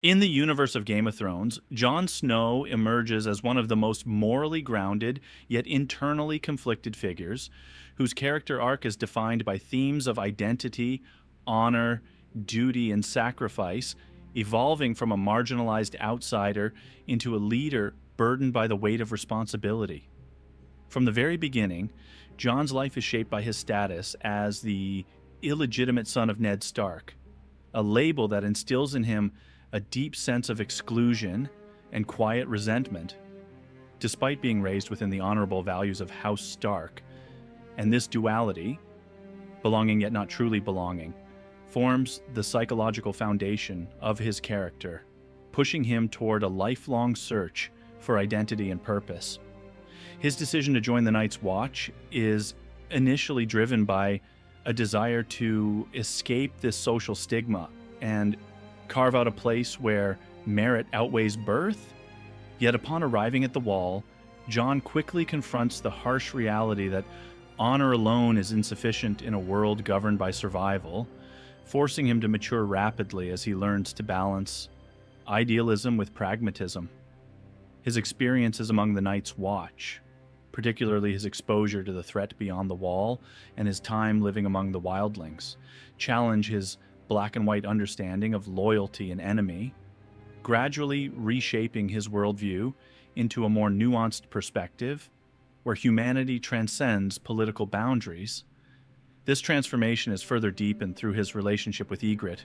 In the universe of Game of Thrones, Jon Snow emerges as one of the most morally grounded, yet internally conflicted figures, whose character arc is defined by themes of identity, honor, duty, and sacrifice, evolving from a marginalized outsider into a leader burdened by the weight of responsibility. From the very beginning, Jon's life is shaped by his status as the illegitimate son of Ned Stark, a label that instills in him a deep sense of exclusion and quiet resentment, despite being raised within the honorable values of House Stark. And this duality, belonging yet not truly belonging, forms the psychological foundation of his character, pushing him toward a lifelong search for identity and purpose. His decision to join the Night's Watch is initially driven by a desire to escape this social stigma and carve out a place where merit outweighs birth. Yet upon arriving at the Wall, Jon quickly confronts the harsh reality that honor alone is insufficient in a world governed by survival, forcing him to mature rapidly as he learns to balance idealism with pragmatism. His experiences among the Night's Watch, particularly his exposure to the threat beyond the Wall and his time living among the wildlings, challenge his black and white understanding of loyalty and enemy, gradually reshaping his worldview into a more nuanced perspective where humanity transcends political boundaries. This transformation is further deepened through his relationship with Ygritte,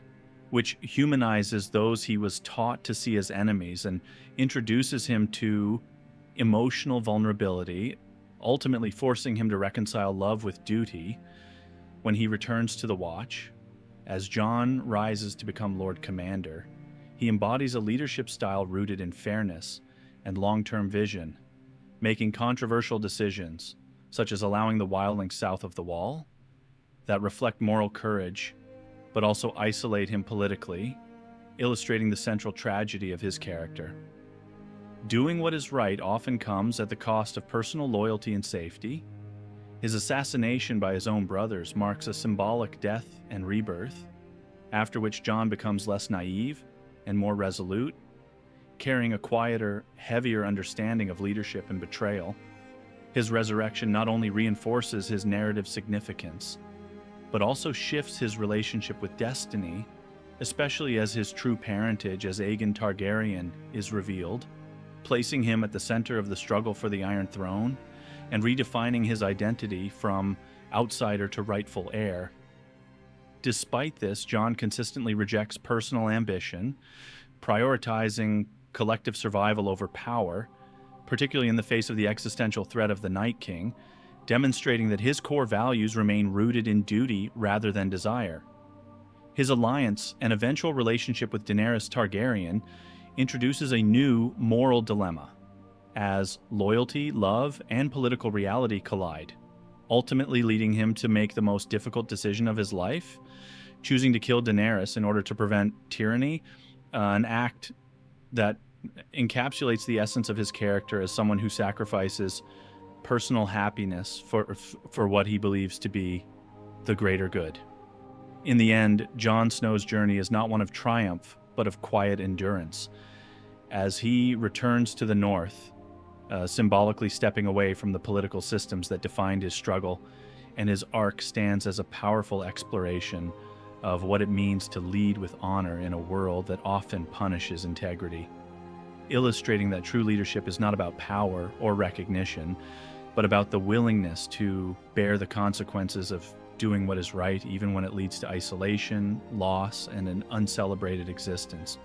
which humanizes those he was taught to see as enemies and introduces him to emotional vulnerability, ultimately forcing him to reconcile love with duty. When he returns to the Watch, as Jon rises to become Lord Commander, he embodies a leadership style rooted in fairness and long-term vision, making controversial decisions, such as allowing the wildlings south of the Wall, that reflect moral courage, but also isolate him politically, illustrating the central tragedy of his character. Doing what is right often comes at the cost of personal loyalty and safety. His assassination by his own brothers marks a symbolic death and rebirth, after which Jon becomes less naive and more resolute, carrying a quieter, heavier understanding of leadership and betrayal. His resurrection not only reinforces his narrative significance, but also shifts his relationship with destiny, especially as his true parentage as Aegon Targaryen is revealed, placing him at the center of the struggle for the Iron Throne and redefining his identity from outsider to rightful heir. Despite this, Jon consistently rejects personal ambition, prioritizing collective survival over power, particularly in the face of the existential threat of the Night King, demonstrating that his core values remain rooted in duty rather than desire. His alliance and eventual relationship with Daenerys Targaryen introduces a new moral dilemma, as loyalty, love, and political reality collide, ultimately leading him to make the most difficult decision of his life, choosing to kill Daenerys in order to prevent tyranny, an act that encapsulates the essence of his character as someone who sacrifices personal happiness for what he believes to be the greater good. In the end, Jon Snow's journey is not one of triumph, but of quiet endurance. As he returns to the north, symbolically stepping away from the political systems that defined his struggle, and his arc stands as a powerful exploration of what it means to lead with honor in a world that often punishes integrity, illustrating that true leadership is not about power or recognition, but about the willingness to bear the consequences of doing what is right, even when it leads to isolation, loss, and an uncelebrated existence.